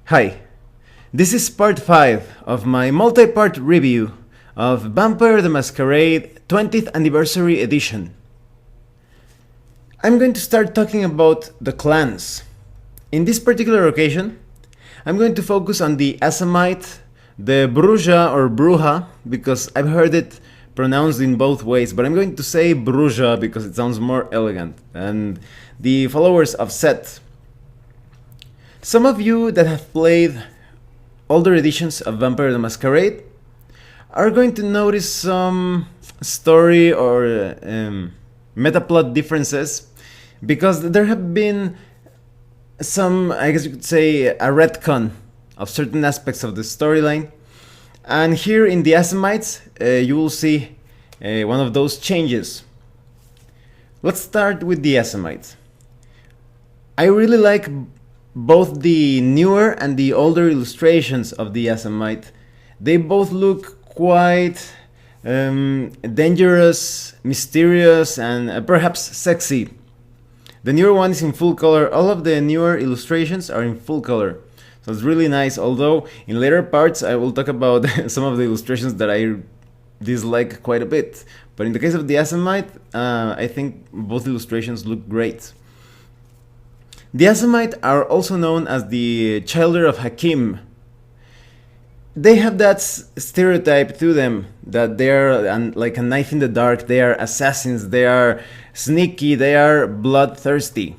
Hi, this is part 5 of my multi-part review of Vampire the Masquerade 20th Anniversary Edition. I'm going to start talking about the clans. In this particular occasion, I'm going to focus on the Assamite, the Bruja or Bruja, because I've heard it pronounced in both ways, but I'm going to say Bruja because it sounds more elegant, and the followers of Set. Some of you that have played older editions of Vampire the Masquerade are going to notice some story or metaplot differences, because there have been some, I guess you could say, a retcon of certain aspects of the storyline. And here in the Assamites, you will see one of those changes. Let's start with the Assamites. I really like both the newer and the older illustrations of the Assamite. They both look quite dangerous, mysterious, and perhaps sexy. The newer one is in full color. All of the newer illustrations are in full color, so it's really nice. Although in later parts I will talk about some of the illustrations that I dislike quite a bit. But in the case of the Assamite, I think both illustrations look great. The Assamite are also known as the Childer of Hakim. They have that stereotype to them that they are like a knife in the dark. They are assassins, they are sneaky, they are bloodthirsty.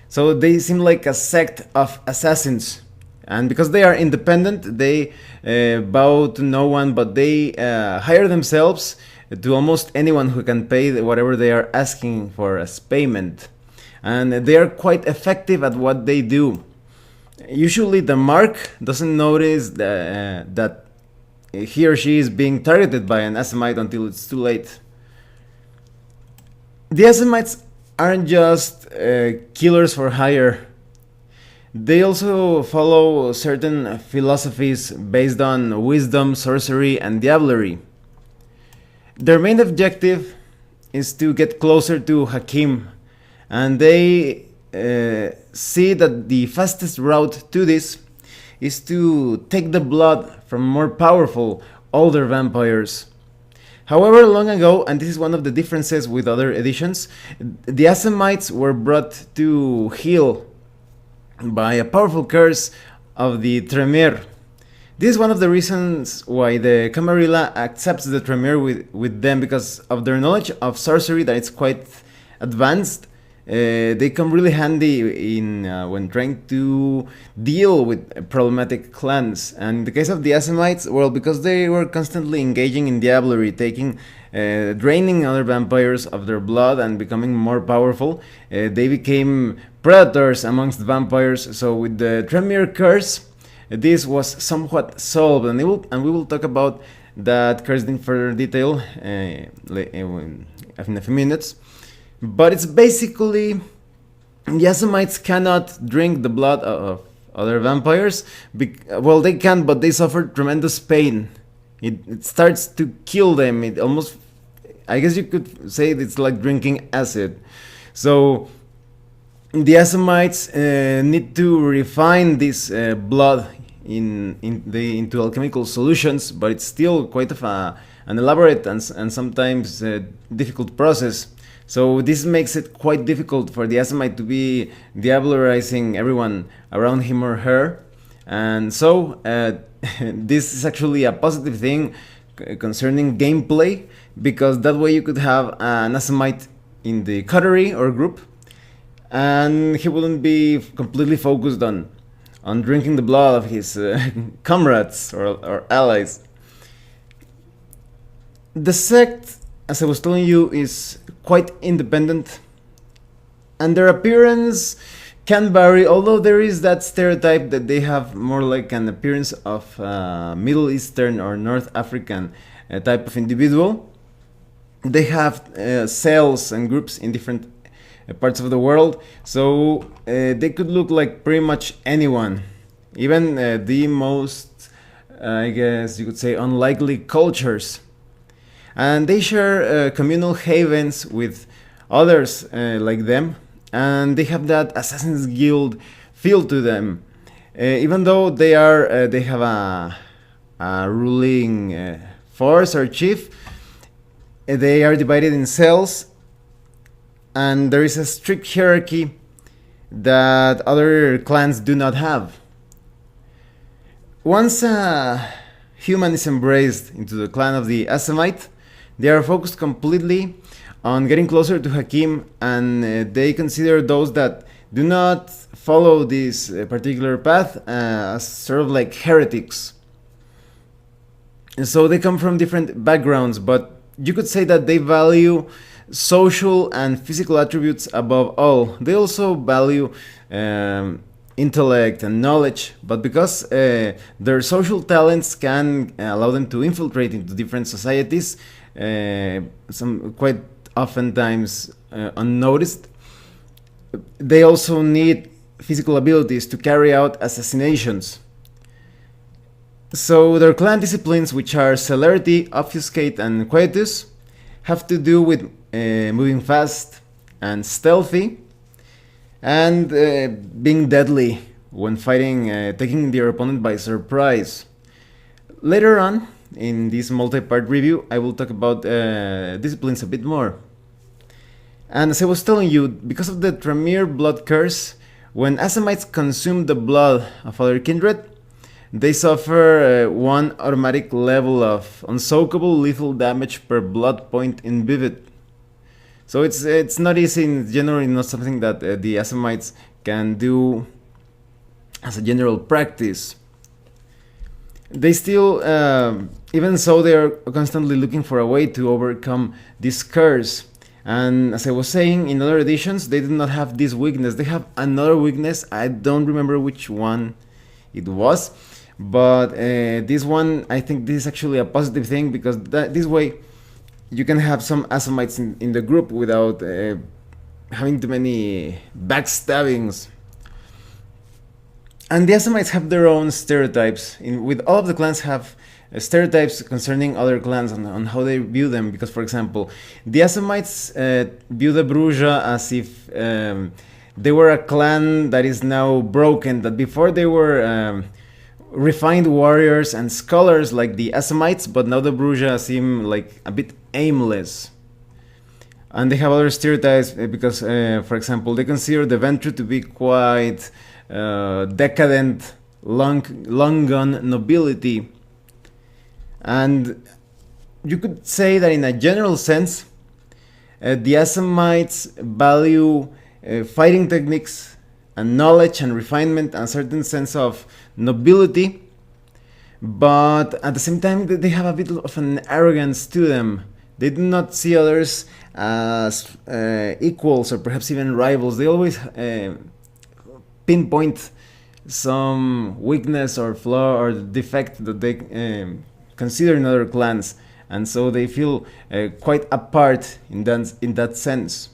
So they seem like a sect of assassins. And because they are independent, they bow to no one, but they hire themselves to almost anyone who can pay whatever they are asking for as payment. And they are quite effective at what they do. Usually the mark doesn't notice that he or she is being targeted by an Assamite until it's too late. The Assamites aren't just killers for hire. They also follow certain philosophies based on wisdom, sorcery, and diablerie. Their main objective is to get closer to Hakim, and they see that the fastest route to this is to take the blood from more powerful, older vampires. However, long ago, and this is one of the differences with other editions, the Assamites were brought to heal by a powerful curse of the Tremere. This is one of the reasons why the Camarilla accepts the Tremere with them, because of their knowledge of sorcery that is quite advanced. They come really handy in when trying to deal with problematic clans. And in the case of the Assamites, well, because they were constantly engaging in diablerie, draining other vampires of their blood and becoming more powerful, they became predators amongst vampires. So with the Tremere curse, this was somewhat solved, and we will talk about that curse in further detail in a few minutes. But it's basically, the Assamites cannot drink the blood of other vampires. Well, they can, but they suffer tremendous pain. It starts to kill them. It almost, I guess you could say it's like drinking acid. So the Assamites need to refine this blood into alchemical solutions, but it's still quite of an elaborate and sometimes difficult process. So this makes it quite difficult for the Assamite to be diablerizing everyone around him or her. And so this is actually a positive thing concerning gameplay, because that way you could have an Assamite in the coterie or group, and he wouldn't be completely focused on drinking the blood of his comrades or allies. The sect, as I was telling you, is quite independent, and their appearance can vary, although there is that stereotype that they have more like an appearance of Middle Eastern or North African type of individual. They have cells and groups in different parts of the world, so they could look like pretty much anyone, even the most, I guess you could say, unlikely cultures. And they share communal havens with others like them, and they have that Assassin's Guild feel to them. Even though they have a ruling force or chief, they are divided in cells, and there is a strict hierarchy that other clans do not have. Once a human is embraced into the clan of the Assamite, they are focused completely on getting closer to Hakim, and they consider those that do not follow this particular path as sort of like heretics. And so they come from different backgrounds, but you could say that they value social and physical attributes above all. They also value intellect and knowledge, but because their social talents can allow them to infiltrate into different societies, some quite oftentimes unnoticed, they also need physical abilities to carry out assassinations. So their clan disciplines, which are celerity, obfuscate, and quietus, have to do with moving fast and stealthy, and being deadly when fighting, taking their opponent by surprise. Later on, in this multi-part review, I will talk about disciplines a bit more. And as I was telling you, because of the Tremere blood curse, when Assamites consume the blood of other kindred, they suffer one automatic level of unsoakable lethal damage per blood point in Vivid. So it's not easy, and generally not something that the Assamites can do as a general practice. They still, even so, they are constantly looking for a way to overcome this curse. And as I was saying, in other editions, they do not have this weakness. They have another weakness. I don't remember which one it was, but this one, I think this is actually a positive thing, because this way you can have some Assamites in the group without having too many backstabbings. And the Assamites have their own stereotypes. With all of the clans have stereotypes concerning other clans on how they view them. Because, for example, the Assamites view the Bruja as if they were a clan that is now broken. That before they were refined warriors and scholars like the Assamites, but now the Bruja seem like a bit aimless. And they have other stereotypes because, for example, they consider the Ventru to be quite decadent, long gone nobility. And you could say that in a general sense, the Assamites value fighting techniques and knowledge and refinement and a certain sense of nobility, but at the same time they have a bit of an arrogance to them. They do not see others as equals or perhaps even rivals. They always pinpoint some weakness or flaw or defect that they consider in other clans, and so they feel quite apart in that sense.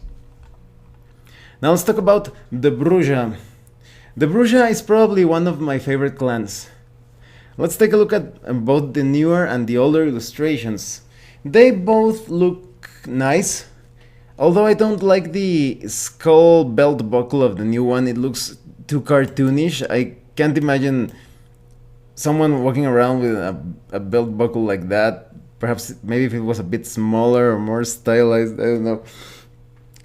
Now let's talk about the Bruja. The Bruja is probably one of my favorite clans. Let's take a look at both the newer and the older illustrations. They both look nice, although I don't like the skull belt buckle of the new one. It looks too cartoonish. I can't imagine someone walking around with a belt buckle like that. Perhaps maybe if it was a bit smaller or more stylized, I don't know.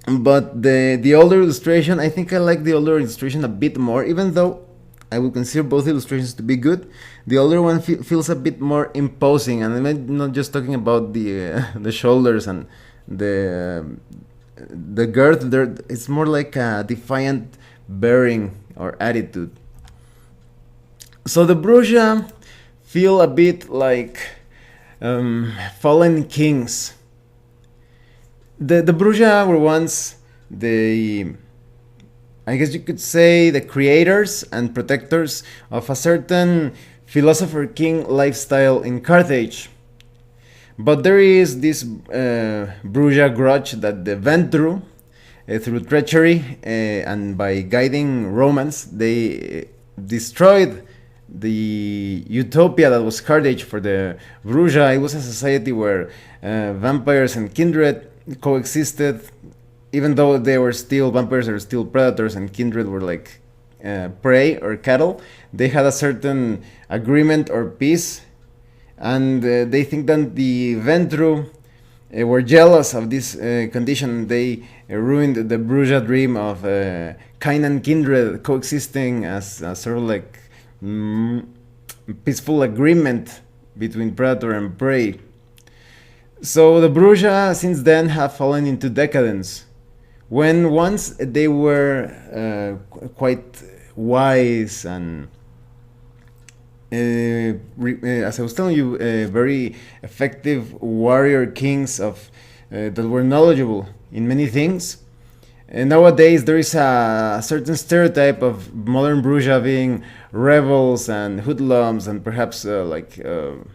But the older illustration, I think I like the older illustration a bit more, even though I would consider both illustrations to be good. The older one feels a bit more imposing, and I'm not just talking about the shoulders and the girth. It's more like a defiant bearing or attitude. So the Bruja feel a bit like fallen kings. The Bruja were once I guess you could say, the creators and protectors of a certain philosopher king lifestyle in Carthage. But there is this Bruja grudge that the Ventru, through treachery and by guiding Romans, they destroyed the utopia that was Carthage for the Bruja. It was a society where vampires and kindred coexisted, even though they were still vampires, are still predators, and kindred were like prey or cattle, they had a certain agreement or peace, and they think that the Ventru were jealous of this condition. They ruined the Bruja dream of kind and kindred coexisting as a sort of like peaceful agreement between predator and prey. So the Bruja since then have fallen into decadence. When once they were quite wise and as I was telling you, very effective warrior kings of that were knowledgeable in many things. And nowadays there is a certain stereotype of modern Bruja being rebels and hoodlums and perhaps anything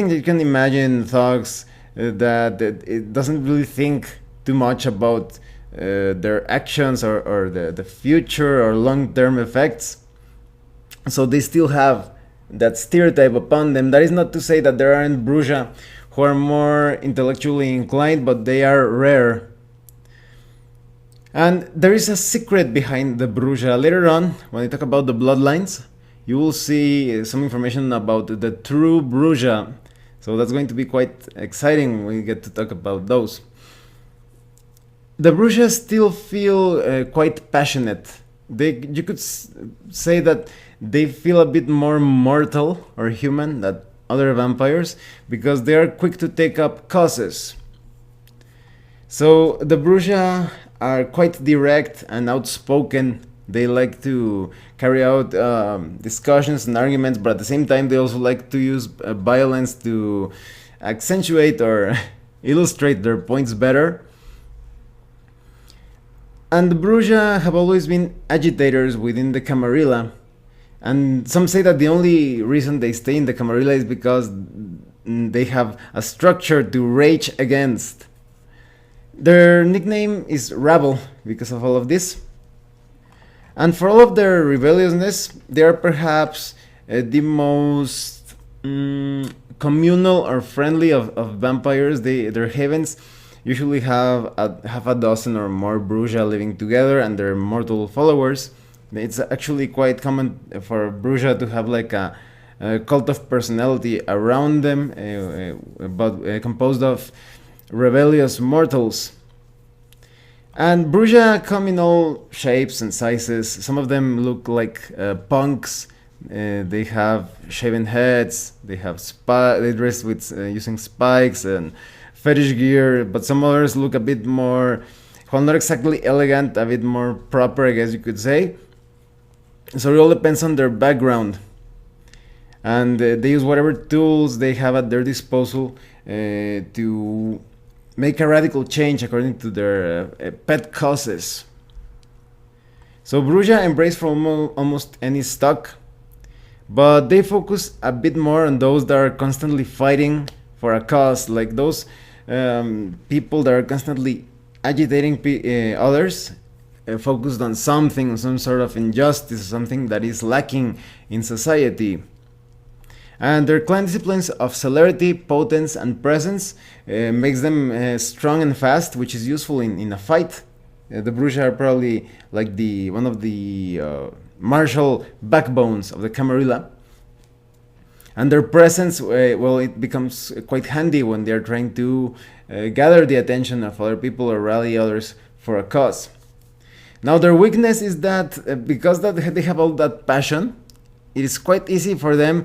that you can imagine, thugs that it doesn't really think too much about their actions or the future or long-term effects. So they still have that stereotype upon them. That is not to say that there aren't Bruja who are more intellectually inclined, but they are rare. And there is a secret behind the Bruja. Later on, when I talk about the bloodlines, you will see some information about the true Bruja. So that's going to be quite exciting when we get to talk about those. The Bruja still feel quite passionate. You could say that they feel a bit more mortal or human than other vampires because they are quick to take up causes. So the Bruja are quite direct and outspoken. They like to carry out discussions and arguments, but at the same time they also like to use violence to accentuate or illustrate their points better. And the Bruja have always been agitators within the Camarilla. And some say that the only reason they stay in the Camarilla is because they have a structure to rage against. Their nickname is Rabble because of all of this. And for all of their rebelliousness, they are perhaps the most communal or friendly of vampires. Their havens usually have half a dozen or more Bruja living together and their mortal followers. It's actually quite common for Bruja to have like a cult of personality around them, but composed of rebellious mortals. And Bruja come in all shapes and sizes. Some of them look like punks. They have shaven heads. They have they dress with using spikes and fetish gear. But some others look a bit more, well, not exactly elegant, a bit more proper, I guess you could say. So it all depends on their background. And they use whatever tools they have at their disposal to make a radical change according to their pet causes. So Bruja embrace from almost any stock, but they focus a bit more on those that are constantly fighting for a cause, like those people that are constantly agitating others, focused on something, some sort of injustice, something that is lacking in society. And their clan disciplines of celerity, potence, and presence makes them strong and fast, which is useful in a fight. The Bruja are probably like one of the martial backbones of the Camarilla. And their presence, well, it becomes quite handy when they're trying to gather the attention of other people or rally others for a cause. Now their weakness is that because that they have all that passion, it is quite easy for them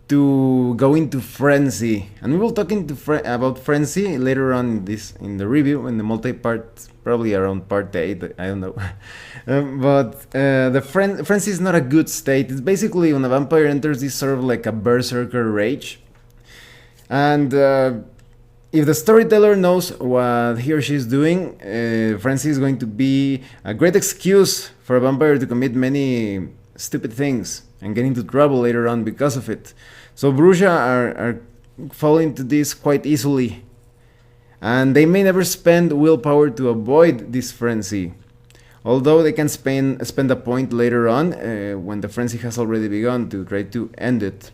to go into frenzy, and we will talk about frenzy later on in the review, in the multi-part, probably around part 8, I don't know. But the frenzy is not a good state. It's basically when a vampire enters this sort of like a berserker rage, and if the storyteller knows what he or she is doing, frenzy is going to be a great excuse for a vampire to commit many stupid things and get into trouble later on because of it. So Bruja are fall into this quite easily, and they may never spend willpower to avoid this frenzy, although they can spend a point later on when the frenzy has already begun to try to end it.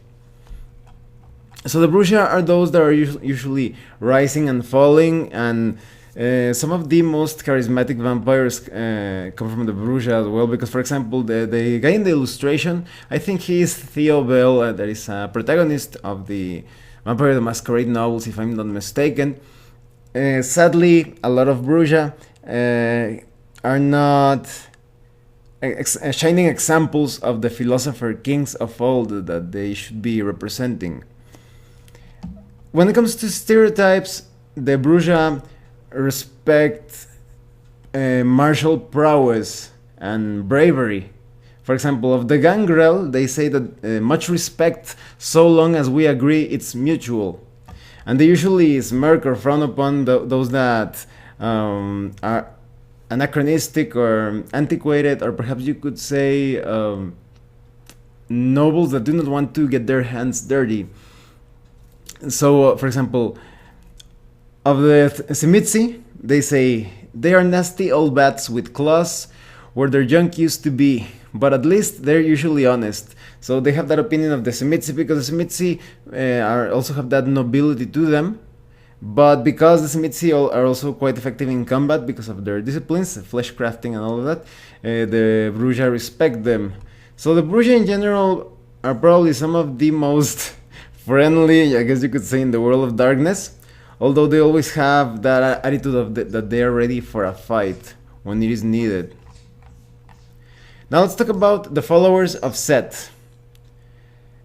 So the Bruja are those that are usually rising and falling, and Some of the most charismatic vampires come from the Bruja as well, because, for example, the guy in the illustration, I think he is Theo Bell, that is a protagonist of the Vampire the Masquerade novels, if I'm not mistaken. Sadly, a lot of Bruja are not shining examples of the philosopher kings of old that they should be representing. When it comes to stereotypes, the Bruja respect martial prowess and bravery. For example, of the gangrel, they say that much respect so long as we agree it's mutual. And they usually smirk or frown upon those that are anachronistic or antiquated, or perhaps you could say nobles that do not want to get their hands dirty. So, for example, of the Simitsi, they say they are nasty old bats with claws where their junk used to be, but at least they're usually honest. So they have that opinion of the Simitsi because the Simitsi also have that nobility to them. But because the Simitsi are also quite effective in combat because of their disciplines, flesh crafting and all of that, the Bruja respect them. So the Bruja in general are probably some of the most friendly, I guess you could say, in the world of darkness. Although they always have that attitude of that they are ready for a fight when it is needed. Now let's talk about the followers of Set.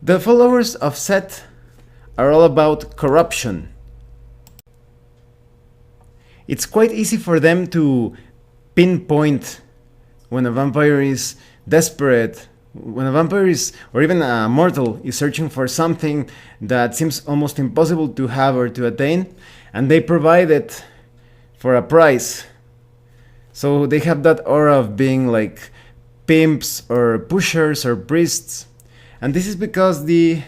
The followers of Set are all about corruption. It's quite easy for them to pinpoint when a vampire is desperate, when a vampire is, or even a mortal, is searching for something that seems almost impossible to have or to attain, and they provide it for a price. So they have that aura of being like pimps or pushers or priests. And this is because the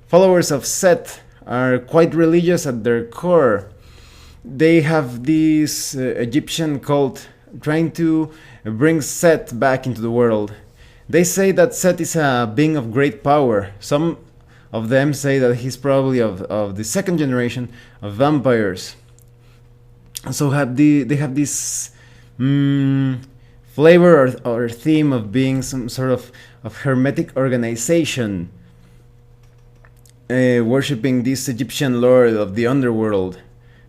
followers of Set are quite religious at their core. They have this Egyptian cult trying to bring Set back into the world. They say that Set is a being of great power. Some of them say that he's probably of the second generation of vampires. So they have this flavor or theme of being some sort of hermetic organization, worshipping this Egyptian lord of the underworld.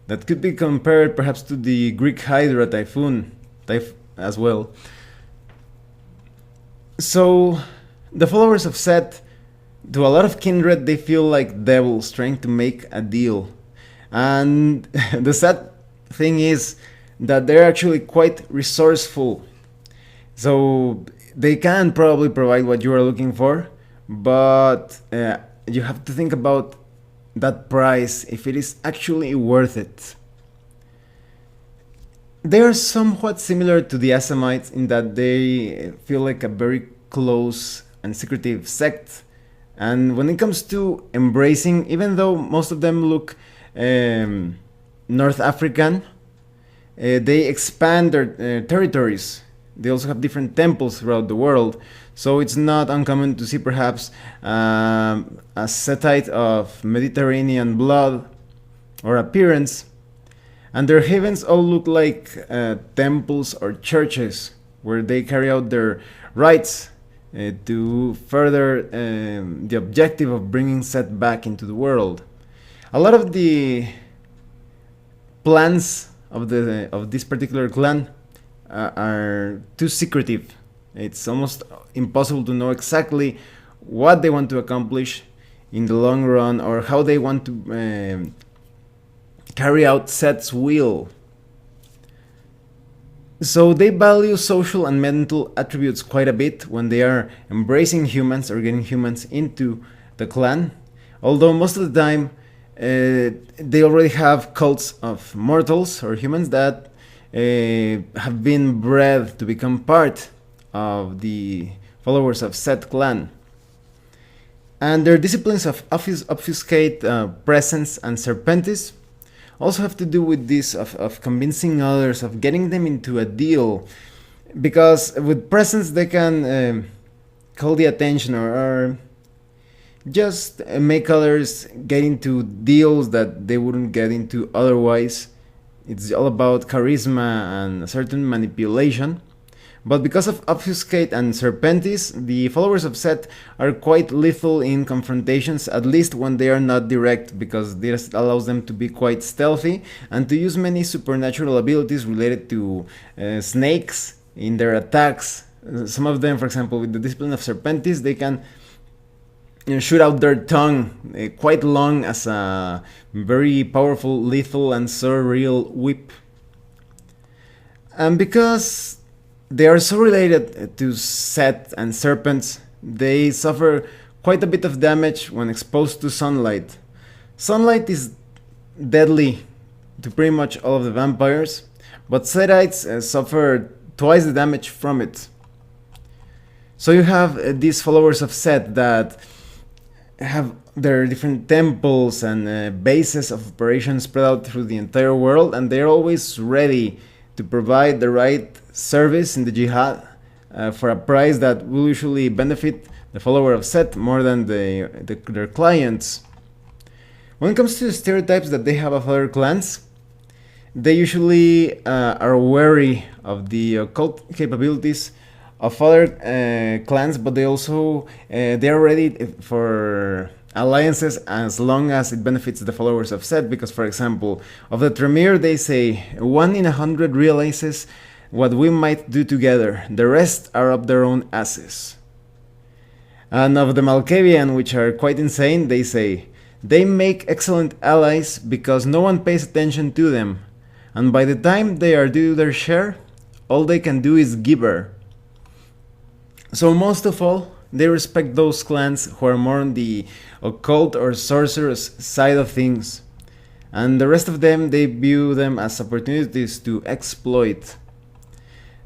That could be compared perhaps to the Greek Hydra typhoon as well. So the followers of Set, to a lot of kindred, they feel like devils trying to make a deal. And the sad thing is that they're actually quite resourceful. So they can probably provide what you are looking for, but you have to think about that price, if it is actually worth it. They are somewhat similar to the Assamites in that they feel like a very close and secretive sect. And when it comes to embracing, even though most of them look North African, they expand their territories. They also have different temples throughout the world. So it's not uncommon to see perhaps a Setite of Mediterranean blood or appearance. And their havens all look like temples or churches where they carry out their rites to further the objective of bringing Set back into the world. A lot of the plans of this particular clan are too secretive. It's almost impossible to know exactly what they want to accomplish in the long run or how they want to carry out Set's will. So they value social and mental attributes quite a bit when they are embracing humans or getting humans into the clan. Although most of the time they already have cults of mortals or humans that have been bred to become part of the followers of Set clan. And their disciplines of obfuscate, presence, and serpentis also have to do with this of convincing others, of getting them into a deal. Because with presence they can call the attention or just make others get into deals that they wouldn't get into otherwise, it's all about charisma and a certain manipulation. But because of Obfuscate and Serpentis, the followers of Set are quite lethal in confrontations, at least when they are not direct, because this allows them to be quite stealthy and to use many supernatural abilities related to snakes in their attacks. Some of them, for example, with the Discipline of Serpentis, they can shoot out their tongue quite long as a very powerful, lethal, and surreal whip. And because they are so related to Set and serpents, they suffer quite a bit of damage when exposed to sunlight. Sunlight is deadly to pretty much all of the vampires, but Setites suffer twice the damage from it. So you have these followers of Set that have their different temples and bases of operations spread out through the entire world, and they're always ready to provide the right service in the jihad for a price that will usually benefit the follower of Set more than their clients. When it comes to the stereotypes that they have of other clans, they usually are wary of the occult capabilities of other clans, but they also they are ready for alliances as long as it benefits the followers of Set, because, for example, of the Tremere, they say 1 in 100 realizes what we might do together, the rest are up their own asses. And of the Malkavian, which are quite insane, they say they make excellent allies because no one pays attention to them, and by the time they are due their share, all they can do is gibber. So most of all, they respect those clans who are more on the occult or sorcerous side of things, and the rest of them, they view them as opportunities to exploit.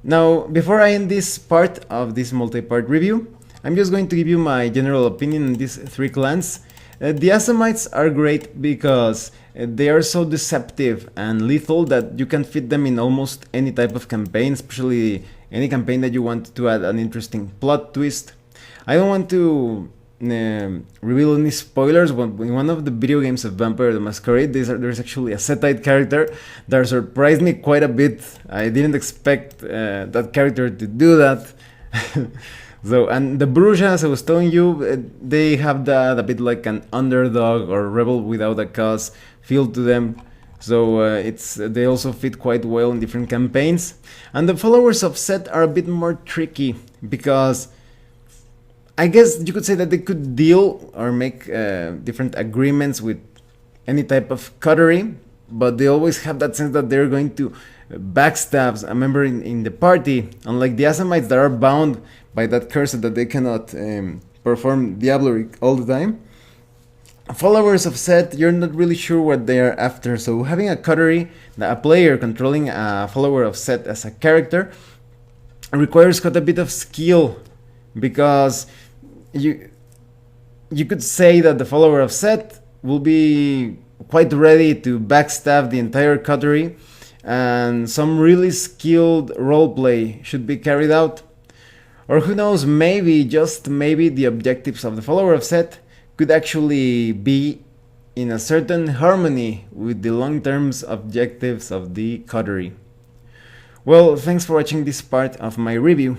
Now, before I end this part of this multi-part review, I'm just going to give you my general opinion on these three clans. The Asamites are great because they are so deceptive and lethal that you can fit them in almost any type of campaign, especially any campaign that you want to add an interesting plot twist. I don't want to reveal any spoilers, but in one of the video games of Vampire the Masquerade, there's actually a Setite character that surprised me quite a bit. I didn't expect that character to do that. So, and the Bruja, as I was telling you, they have that a bit like an underdog or rebel without a cause feel to them. So they also fit quite well in different campaigns. And the followers of Set are a bit more tricky because I guess you could say that they could deal or make different agreements with any type of coterie, but they always have that sense that they're going to backstab a member in the party, unlike the Asamites that are bound by that curse that they cannot perform diablerie all the time. Followers of Set, you're not really sure what they are after, so having a coterie, a player controlling a follower of Set as a character, requires quite a bit of skill, because you could say that the follower of Set will be quite ready to backstab the entire coterie, and some really skilled roleplay should be carried out. Or who knows, maybe, just maybe, the objectives of the follower of Set could actually be in a certain harmony with the long-term objectives of the coterie. Well, thanks for watching this part of my review.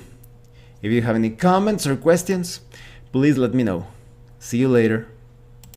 If you have any comments or questions, please let me know. See you later.